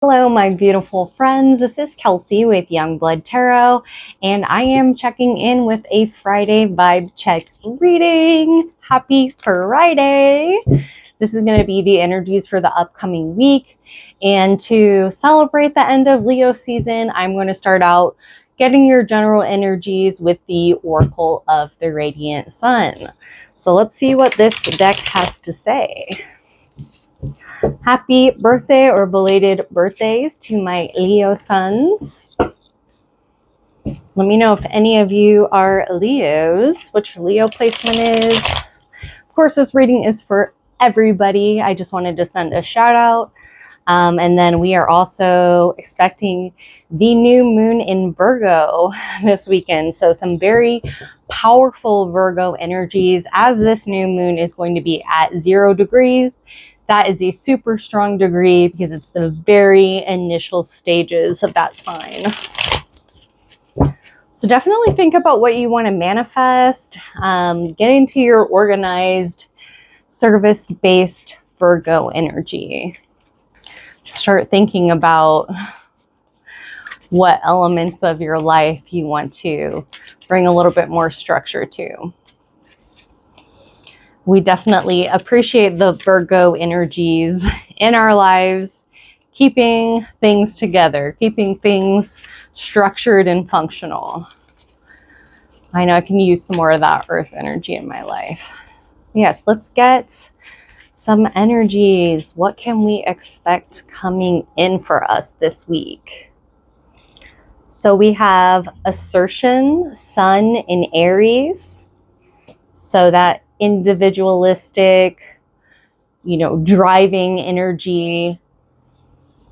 Hello, my beautiful friends. This is Kelsey with Young Blood Tarot, and I am checking in with a Friday vibe check reading. Happy Friday! This is going to be the energies for the upcoming week. And to celebrate the end of Leo season, I'm going to start out getting your general energies with the Oracle of the Radiant Sun. So let's see what this deck has to say. Happy birthday or belated birthdays to my Leo sons. Let me know if any of you are Leos, what your Leo placement is. Of course, this reading is for everybody. I just wanted to send a shout out. And then we are also expecting the new moon in Virgo this weekend. So some very powerful Virgo energies as this new moon is going to be at 0 degrees. That is a super strong degree because it's the very initial stages of that sign. So definitely think about what you want to manifest. Get into your organized, service-based Virgo energy. Start thinking about what elements of your life you want to bring a little bit more structure to. We definitely appreciate the Virgo energies in our lives, keeping things together, keeping things structured and functional. I know I can use some more of that earth energy in my life. Yes, let's get some energies. What can we expect coming in for us this week? So we have assertion, sun in Aries. So that individualistic, driving energy,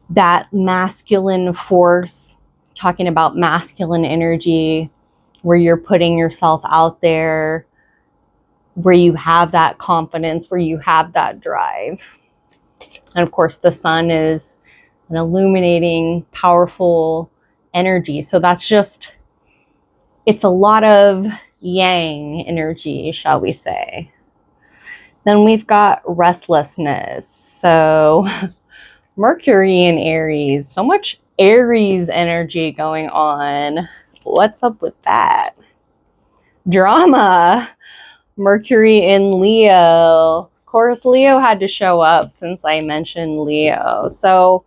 that masculine force, talking about masculine energy, where you're putting yourself out there, where you have that confidence, where you have that drive. And of course, the sun is an illuminating, powerful energy. So that's just, it's a lot of yang energy, shall we say. Then we've got restlessness. So Mercury in Aries, so much Aries energy going on. What's up with that? Drama. Mercury in Leo. Of course, Leo had to show up since I mentioned Leo. So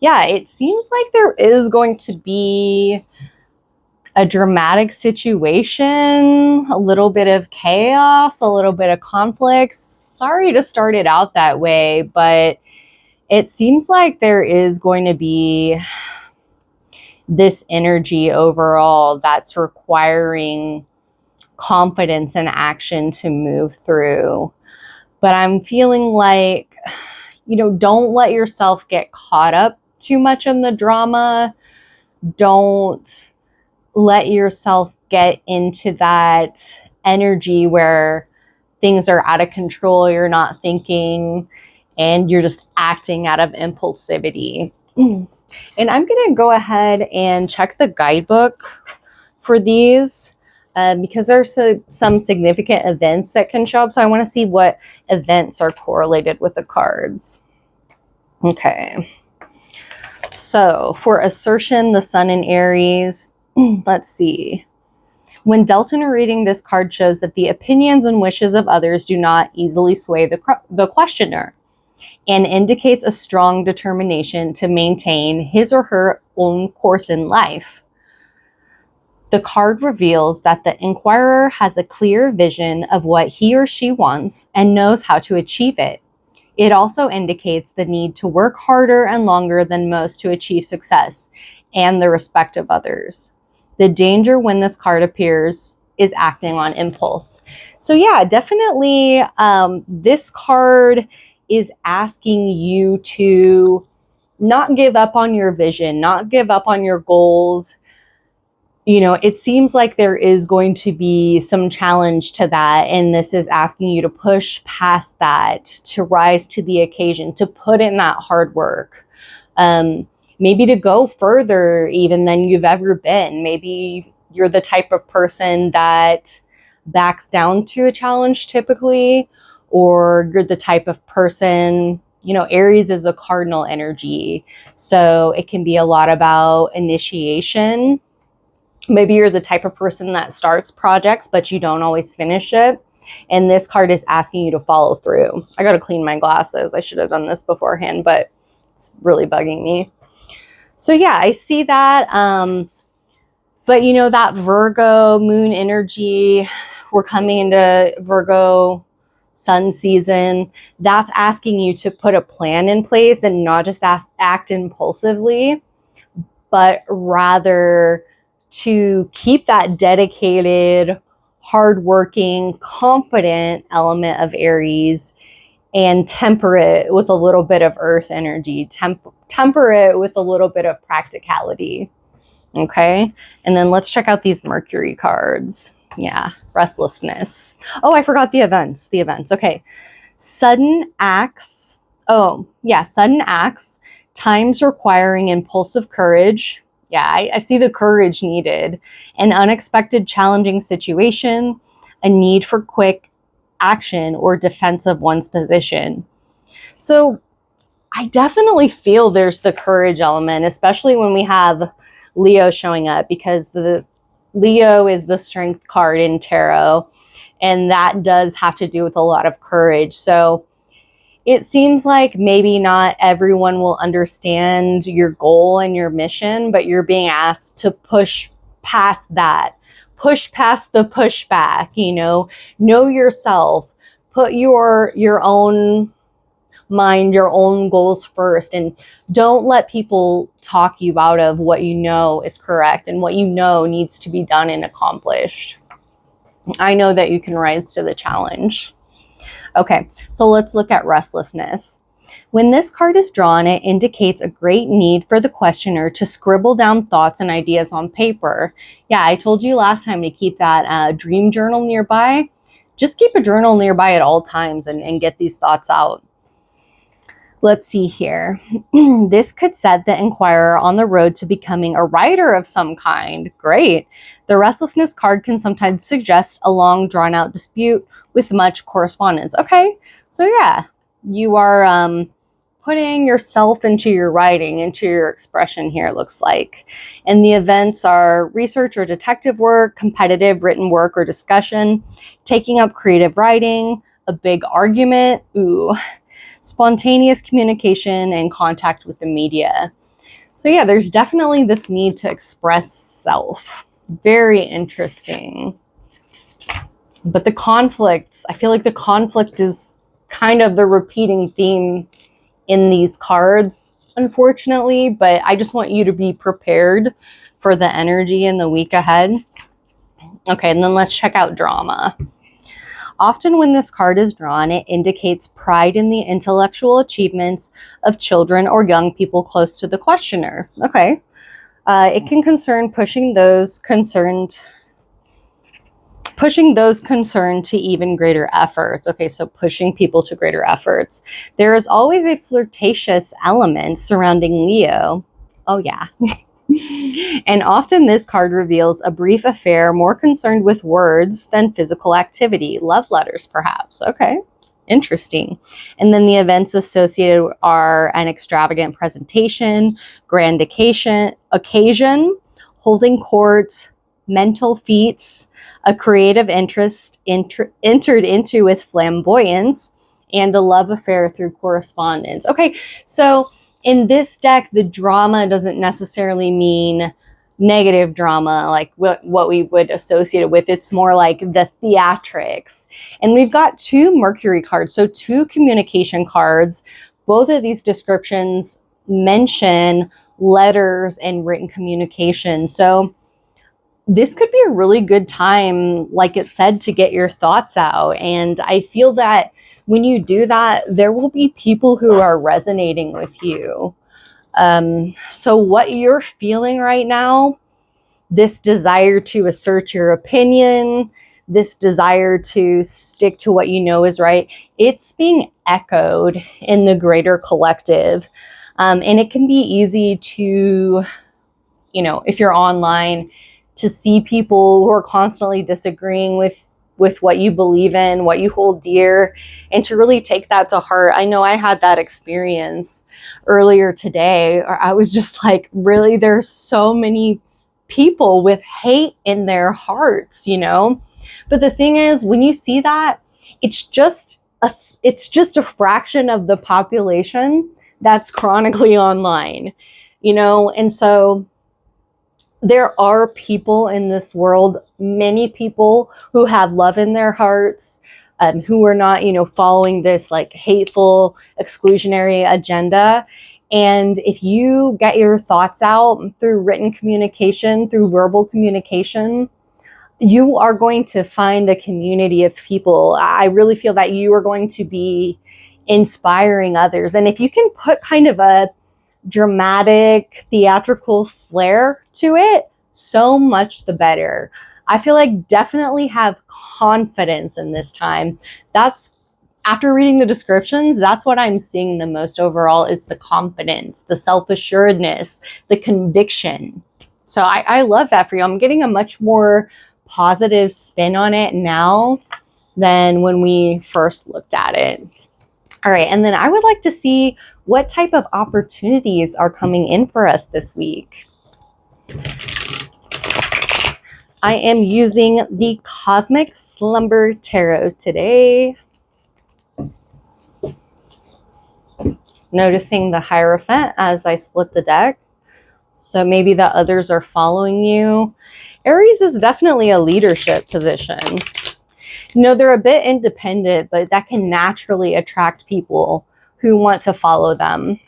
yeah, it seems like there is going to be a dramatic situation, a little bit of chaos, a little bit of conflict. Sorry to start it out that way, but it seems like there is going to be this energy overall that's requiring confidence and action to move through. But I'm feeling like, don't let yourself get caught up too much in the drama. Don't let yourself get into that energy where things are out of control, you're not thinking, and you're just acting out of impulsivity. And I'm going to go ahead and check the guidebook for these because there's some significant events that can show up. So I want to see what events are correlated with the cards. Okay. So for assertion, the sun in Aries, let's see. When dealt in a reading, this card shows that the opinions and wishes of others do not easily sway the questioner and indicates a strong determination to maintain his or her own course in life. The card reveals that the inquirer has a clear vision of what he or she wants and knows how to achieve it. It also indicates the need to work harder and longer than most to achieve success and the respect of others. The danger when this card appears is acting on impulse. So yeah, definitely this card is asking you to not give up on your vision, not give up on your goals. It seems like there is going to be some challenge to that. And this is asking you to push past that, to rise to the occasion, to put in that hard work. Maybe to go further even than you've ever been. Maybe you're the type of person that backs down to a challenge typically, or you're the type of person Aries is a cardinal energy. So it can be a lot about initiation. Maybe you're the type of person that starts projects, but you don't always finish it. And this card is asking you to follow through. I got to clean my glasses. I should have done this beforehand, but it's really bugging me. So yeah, I see that. But that Virgo moon energy, we're coming into Virgo sun season. That's asking you to put a plan in place and not just act impulsively, but rather to keep that dedicated, hardworking, confident element of Aries and temper it with a little bit of earth energy, temper it with a little bit of practicality. Okay. And then let's check out these Mercury cards. Yeah. Restlessness. Oh, I forgot the events. Okay. Sudden acts. Oh, yeah. Sudden acts. Times requiring impulsive courage. Yeah. I see the courage needed. An unexpected challenging situation. A need for quick action or defense of one's position. So I definitely feel there's the courage element, especially when we have Leo showing up, because the Leo is the strength card in tarot, and that does have to do with a lot of courage. So it seems like maybe not everyone will understand your goal and your mission, but you're being asked to push past that, push past the pushback, know yourself, put your own mind, your own goals first, and don't let people talk you out of what you know is correct and what you know needs to be done and accomplished. I know that you can rise to the challenge. Okay, so let's look at restlessness. When this card is drawn, it indicates a great need for the questioner to scribble down thoughts and ideas on paper. Yeah, I told you last time to keep that dream journal nearby. Just keep a journal nearby at all times and get these thoughts out. Let's see here. This could set the inquirer on the road to becoming a writer of some kind. Great. The restlessness card can sometimes suggest a long, drawn-out dispute with much correspondence. Okay, so yeah, you are putting yourself into your writing, into your expression here, it looks like. And the events are research or detective work, competitive written work or discussion, taking up creative writing, a big argument, spontaneous communication and contact with the media. So yeah, there's definitely this need to express self. Very interesting. But the conflict, I feel like the conflict is kind of the repeating theme in these cards, unfortunately, but I just want you to be prepared for the energy in the week ahead. Okay, and then let's check out drama. Often when this card is drawn, it indicates pride in the intellectual achievements of children or young people close to the questioner. Okay. It can concern pushing those concerned to even greater efforts. Okay, so pushing people to greater efforts. There is always a flirtatious element surrounding Leo. Oh yeah. And often this card reveals a brief affair more concerned with words than physical activity. Love letters, perhaps. Okay, interesting. And then the events associated are an extravagant presentation, grand occasion, holding court, mental feats, a creative interest entered into with flamboyance, and a love affair through correspondence. Okay, so in this deck, the drama doesn't necessarily mean negative drama, like what we would associate it with. It's more like the theatrics. And we've got two Mercury cards, so two communication cards. Both of these descriptions mention letters and written communication. So this could be a really good time, like it said, to get your thoughts out. And I feel that when you do that, there will be people who are resonating with you. So what you're feeling right now, this desire to assert your opinion, this desire to stick to what you know is right, it's being echoed in the greater collective. And it can be easy to, if you're online, to see people who are constantly disagreeing with with what you believe in, what you hold dear, and to really take that to heart. I know I had that experience earlier today, or I was just like, really, there's so many people with hate in their hearts, you know? But the thing is, when you see that, it's just a fraction of the population that's chronically online, you know? And so there are people in this world, many people who have love in their hearts, who are not, you know, following this like hateful, exclusionary agenda. And if you get your thoughts out through written communication, through verbal communication, you are going to find a community of people. I really feel that you are going to be inspiring others. And if you can put kind of a dramatic, theatrical flair to it, so much the better. I feel like definitely have confidence in this time. That's, after reading the descriptions, that's what I'm seeing the most overall, is the confidence, the self-assuredness, the conviction. So I love that for you. I'm getting a much more positive spin on it now than when we first looked at it. All right, and then I would like to see what type of opportunities are coming in for us this week. I am using the Cosmic Slumber Tarot today. Noticing the Hierophant as I split the deck. So maybe the others are following you. Aries is definitely a leadership position. You know, they're a bit independent, but that can naturally attract people who want to follow them.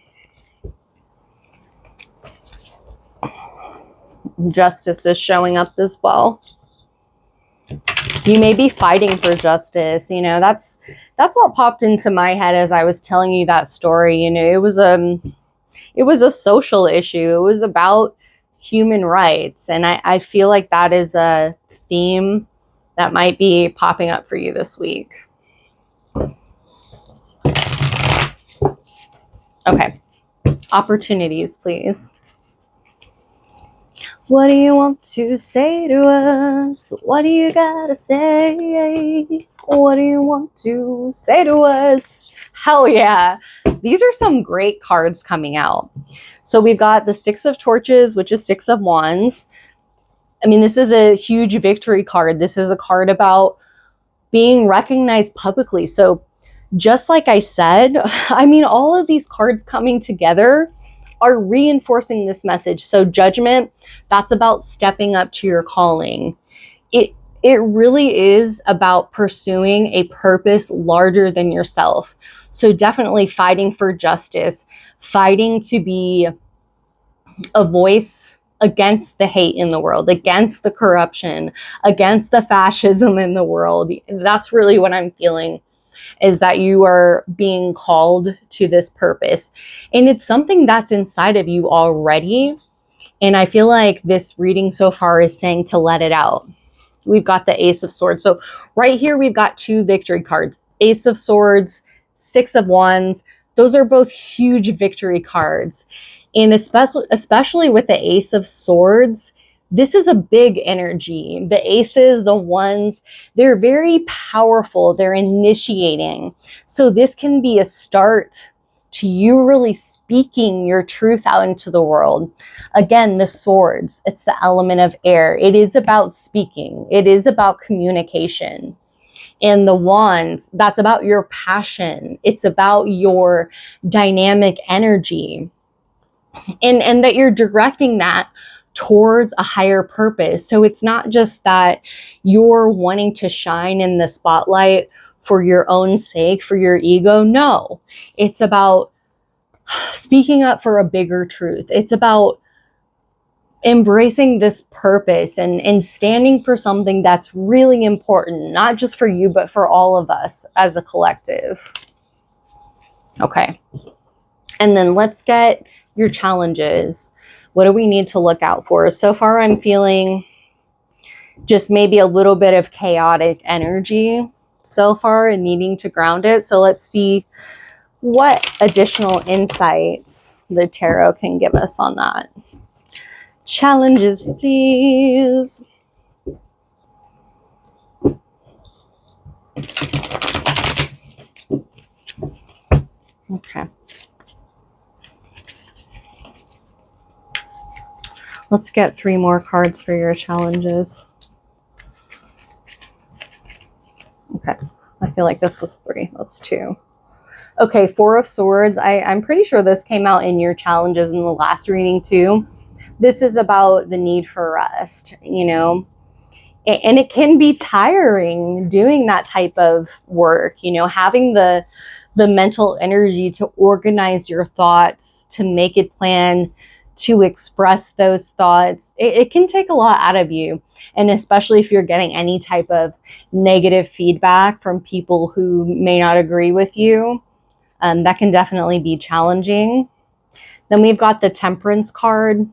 Justice is showing up as well. You may be fighting for justice. You know, that's what popped into my head as I was telling you that story. You know, it was a social issue. It was about human rights. And I feel like that is a theme that might be popping up for you this week. Okay. Opportunities, please. What do you want to say to us? What do you gotta say? What do you want to say to us? Hell yeah. These are some great cards coming out. So we've got the Six of Torches, which is Six of Wands. I mean, this is a huge victory card. This is a card about being recognized publicly. So just like I said, I mean, all of these cards coming together are reinforcing this message. So Judgment, that's about stepping up to your calling. It really is about pursuing a purpose larger than yourself. So definitely fighting for justice, fighting to be a voice against the hate in the world, against the corruption, against the fascism in the world. That's really what I'm feeling, is that you are being called to this purpose. And it's something that's inside of you already. And I feel like this reading so far is saying to let it out. We've got the Ace of Swords. So right here, we've got two victory cards. Ace of Swords, Six of Wands. Those are both huge victory cards. And especially with the Ace of Swords, this is a big energy. The aces, the ones, they're very powerful. They're initiating. So this can be a start to you really speaking your truth out into the world. Again, the swords, it's the element of air. It is about speaking. It is about communication. And the wands, that's about your passion. It's about your dynamic energy. And that you're directing that towards a higher purpose. So it's not just that you're wanting to shine in the spotlight for your own sake, for your ego. No, it's about speaking up for a bigger truth. It's about embracing this purpose and standing for something that's really important, not just for you, but for all of us as a collective. Okay. And then let's get your challenges. What do we need to look out for? So far, I'm feeling just maybe a little bit of chaotic energy so far and needing to ground it. So let's see what additional insights the tarot can give us on that. Challenges, please. Okay. Let's get 3 more cards for your challenges. Okay. I feel like this was 3. That's 2. Okay, 4 of Swords. I'm pretty sure this came out in your challenges in the last reading too. This is about the need for rest, you know, and it can be tiring doing that type of work, you know, having the mental energy to organize your thoughts, to make a plan, to express those thoughts. It can take a lot out of you. And especially if you're getting any type of negative feedback from people who may not agree with you, that can definitely be challenging. Then we've got the Temperance card.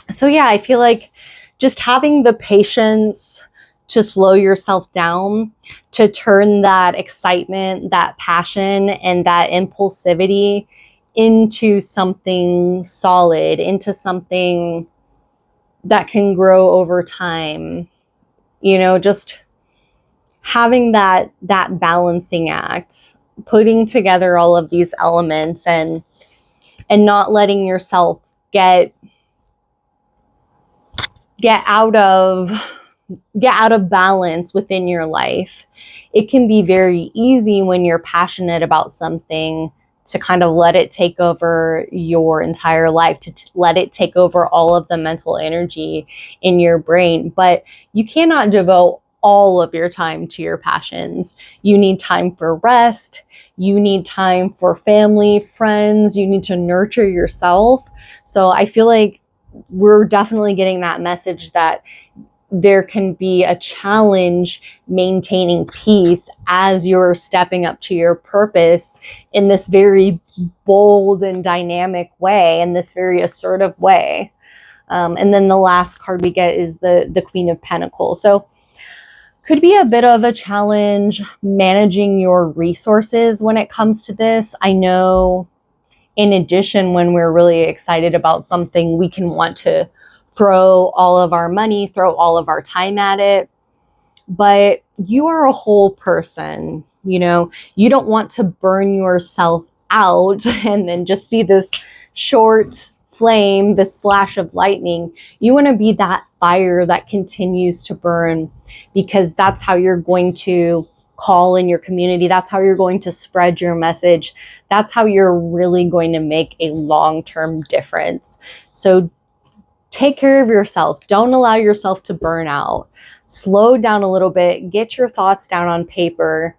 So yeah, I feel like just having the patience to slow yourself down, to turn that excitement, that passion, and that impulsivity into something solid, into something that can grow over time. You know, just having that balancing act, putting together all of these elements and not letting yourself get out of balance within your life. It can be very easy when you're passionate about something to kind of let it take over your entire life, to let it take over all of the mental energy in your brain. But you cannot devote all of your time to your passions. You need time for rest. You need time for family, friends. You need to nurture yourself. So I feel like we're definitely getting that message that there can be a challenge maintaining peace as you're stepping up to your purpose in this very bold and dynamic way, in this very assertive way. And then the last card we get is the Queen of Pentacles. So could be a bit of a challenge managing your resources when it comes to this. I know in addition, when we're really excited about something, we can want to throw all of our money, throw all of our time at it. But you are a whole person, you know, you don't want to burn yourself out and then just be this short flame, this flash of lightning. You want to be that fire that continues to burn, because that's how you're going to call in your community. That's how you're going to spread your message. That's how you're really going to make a long-term difference. So take care of yourself. Don't allow yourself to burn out. Slow down a little bit. Get your thoughts down on paper.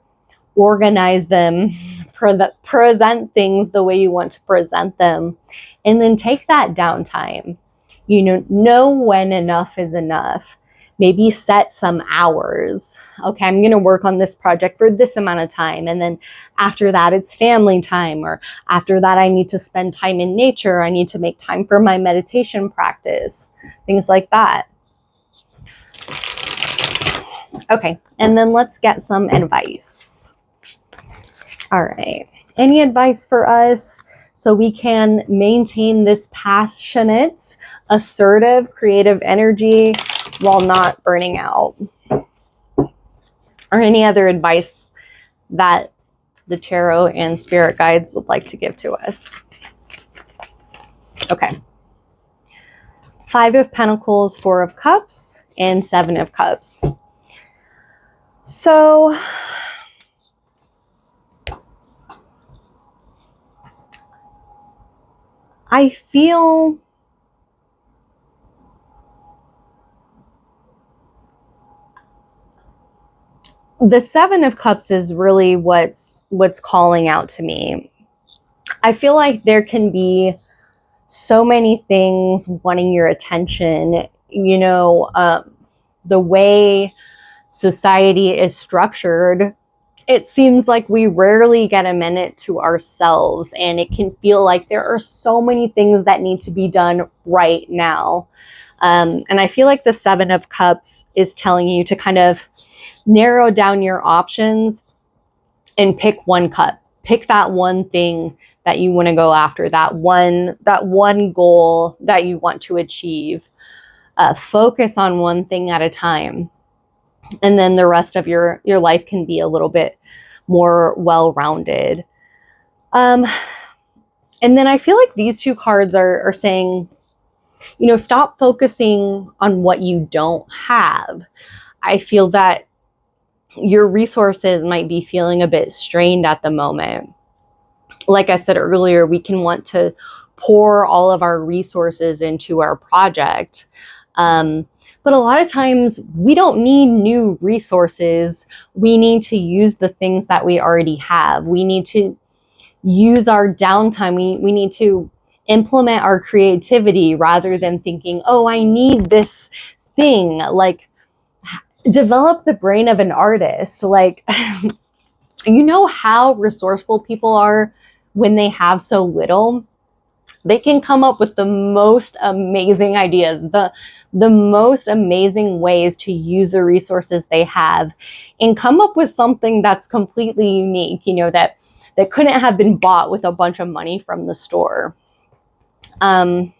Organize them. Present things the way you want to present them. And then take that downtime. You know when enough is enough. Maybe set some hours. Okay, I'm going to work on this project for this amount of time. And then after that, it's family time. Or after that, I need to spend time in nature. I need to make time for my meditation practice. Things like that. Okay, and then let's get some advice. All right. Any advice for us so we can maintain this passionate, assertive, creative energy while not burning out? Or any other advice that the tarot and spirit guides would like to give to us? Okay. 5 of Pentacles, 4 of Cups, and 7 of Cups. So I feel the 7 of Cups is really what's calling out to me. I feel like there can be so many things wanting your attention. You know, the way society is structured, it seems like we rarely get a minute to ourselves, and it can feel like there are so many things that need to be done right now. And I feel like the 7 of Cups is telling you to kind of narrow down your options and pick one cup. Pick that one thing that you want to go after, that one goal that you want to achieve. Focus on one thing at a time. And then the rest of your life can be a little bit more well-rounded. And then I feel like these two cards are saying, you know, stop focusing on what you don't have. I feel that your resources might be feeling a bit strained at the moment. Like I said earlier, we can want to pour all of our resources into our project. But a lot of times we don't need new resources. We need to use the things that we already have. We need to use our downtime. We need to implement our creativity rather than thinking, oh, I need this thing. Like, develop the brain of an artist. Like, you know how resourceful people are when they have so little? They can come up with the most amazing ideas, the most amazing ways to use the resources they have and come up with something that's completely unique, you know, that couldn't have been bought with a bunch of money from the store. And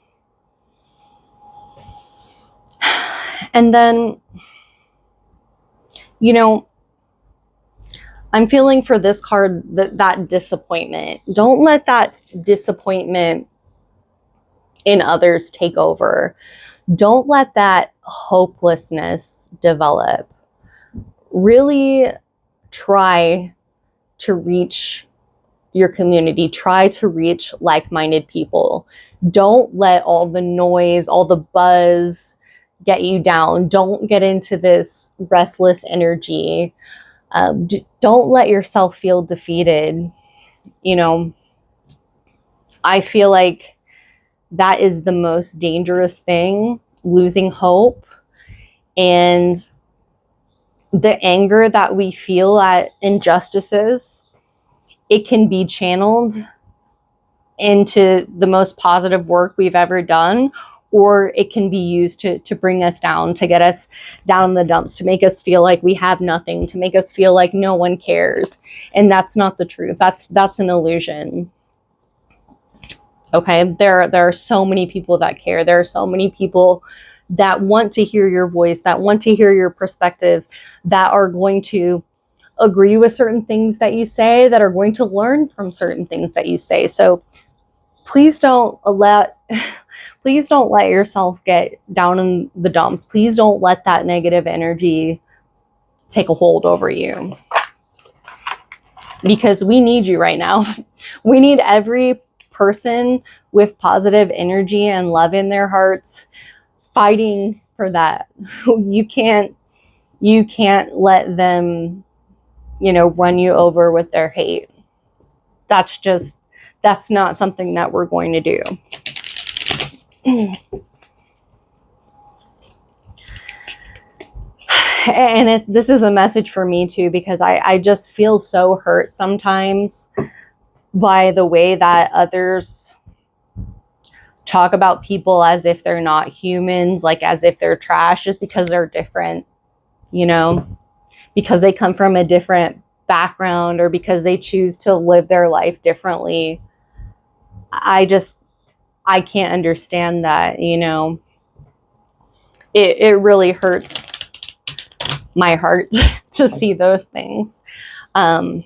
then, you know, I'm feeling for this card that disappointment. Don't let that disappointment in others take over. Don't let that hopelessness develop. Really try to reach your community. Try to reach like-minded people. Don't let all the noise, all the buzz get you down. Don't get into this restless energy. Don't let yourself feel defeated. You know, I feel like that is the most dangerous thing, losing hope. And the anger that we feel at injustices, it can be channeled into the most positive work we've ever done, or it can be used to bring us down, to get us down in the dumps, to make us feel like we have nothing, to make us feel like no one cares. And that's not the truth. That's an illusion. Okay, there are so many people that care. There are so many people that want to hear your voice, that want to hear your perspective, that are going to agree with certain things that you say, that are going to learn from certain things that you say. So please don't let yourself get down in the dumps. Please don't let that negative energy take a hold over you, because we need you right now. We need every person with positive energy and love in their hearts fighting for that. You can't let them, you know, run you over with their hate. That's not something that we're going to do. And this is a message for me too, because I just feel so hurt sometimes by the way that others talk about people as if they're not humans, like as if they're trash just because they're different, you know, because they come from a different background or because they choose to live their life differently. I can't understand that, you know. It really hurts my heart to see those things. But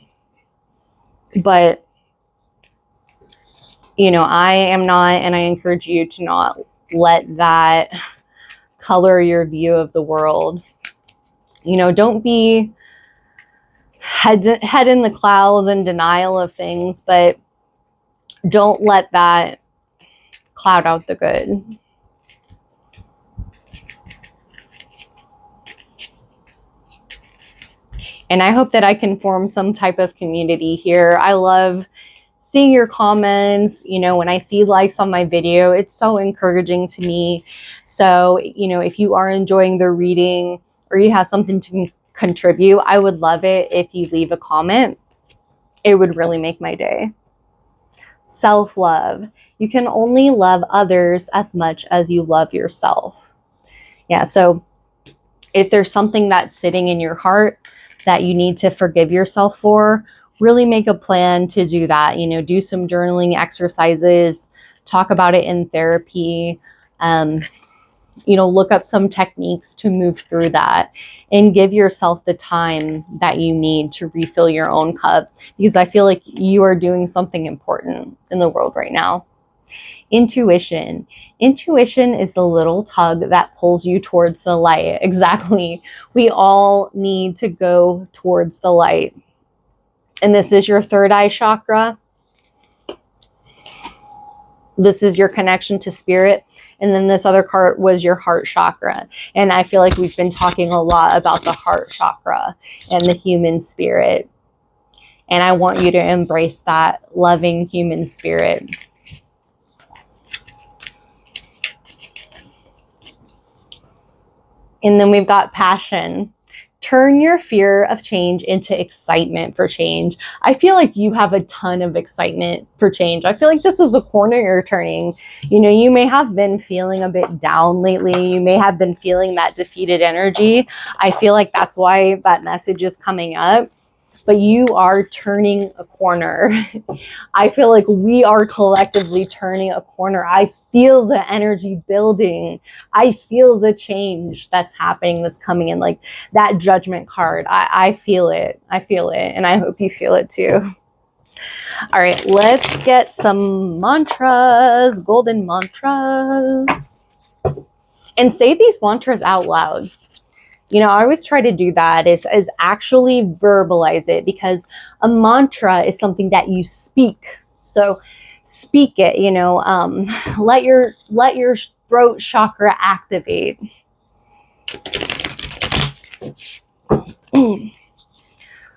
you know, I am not, and I encourage you to not let that color your view of the world. You know, don't be head in the clouds and denial of things, but don't let that cloud out the good. And I hope that I can form some type of community here. I love seeing your comments. You know, when I see likes on my video, it's so encouraging to me. So, you know, if you are enjoying the reading or you have something to contribute, I would love it if you leave a comment. It would really make my day. Self-love. You can only love others as much as you love yourself. Yeah, so if there's something that's sitting in your heart that you need to forgive yourself for, really make a plan to do that. You know, do some journaling exercises, talk about it in therapy. look up some techniques to move through that and give yourself the time that you need to refill your own cup, because I feel like you are doing something important in the world right now. Intuition. Intuition is the little tug that pulls you towards the light. Exactly. We all need to go towards the light. And this is your third eye chakra. This is your connection to spirit. And then this other card was your heart chakra. And I feel like we've been talking a lot about the heart chakra and the human spirit. And I want you to embrace that loving human spirit. And then we've got passion. Turn your fear of change into excitement for change. I feel like you have a ton of excitement for change. I feel like this is a corner you're turning. You may have been feeling a bit down lately. You may have been feeling that defeated energy. I feel like that's why that message is coming up. But you are turning a corner. I feel like we are collectively turning a corner. I feel the energy building. I feel the change that's happening, that's coming in, like that judgment card. I feel it. I feel it. And I hope you feel it too. All right, let's get some mantras, golden mantras. And say these mantras out loud. I always try to do that is actually verbalize it, because a mantra is something that you speak. So speak it, let your throat chakra activate. All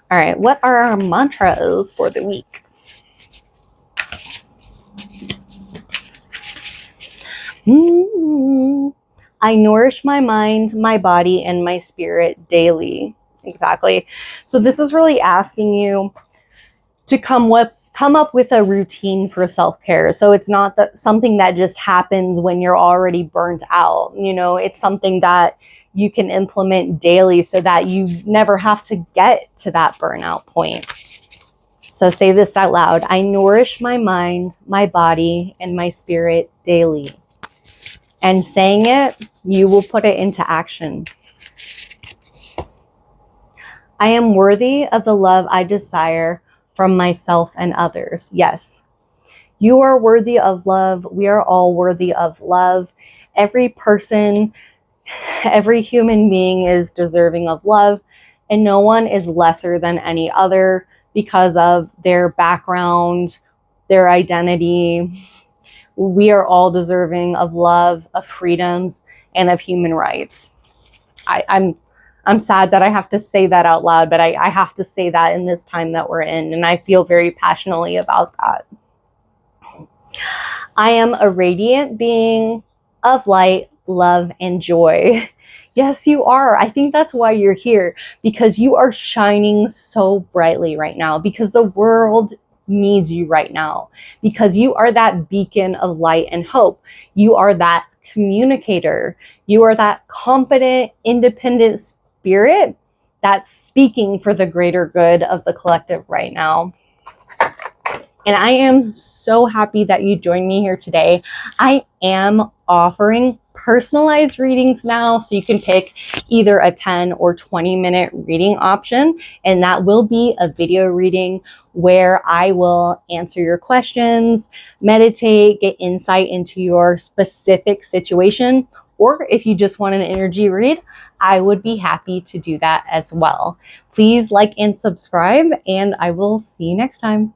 right, what are our mantras for the week? I nourish my mind, my body, and my spirit daily. Exactly. So this is really asking you to come up with a routine for self-care. So it's not something that just happens when you're already burnt out. It's something that you can implement daily so that you never have to get to that burnout point. So say this out loud. I nourish my mind, my body, and my spirit daily. And saying it, you will put it into action. I am worthy of the love I desire from myself and others. Yes, you are worthy of love. We are all worthy of love. Every person, every human being is deserving of love, and no one is lesser than any other because of their background, their identity. We are all deserving of love, of freedoms, and of human rights. I'm sad that I have to say that out loud, but I have to say that in this time that we're in, and I feel very passionately about that. I am a radiant being of light, love, and joy. Yes, you are. I think that's why you're here, because you are shining so brightly right now, because the world needs you right now, because you are that beacon of light and hope. You are that communicator. You are that confident, independent spirit that's speaking for the greater good of the collective right now. And I am so happy that you joined me here today. I am offering personalized readings now, so you can pick either a 10 or 20-minute reading option, and that will be a video reading where I will answer your questions, meditate, get insight into your specific situation, or if you just want an energy read, I would be happy to do that as well. Please like and subscribe, and I will see you next time.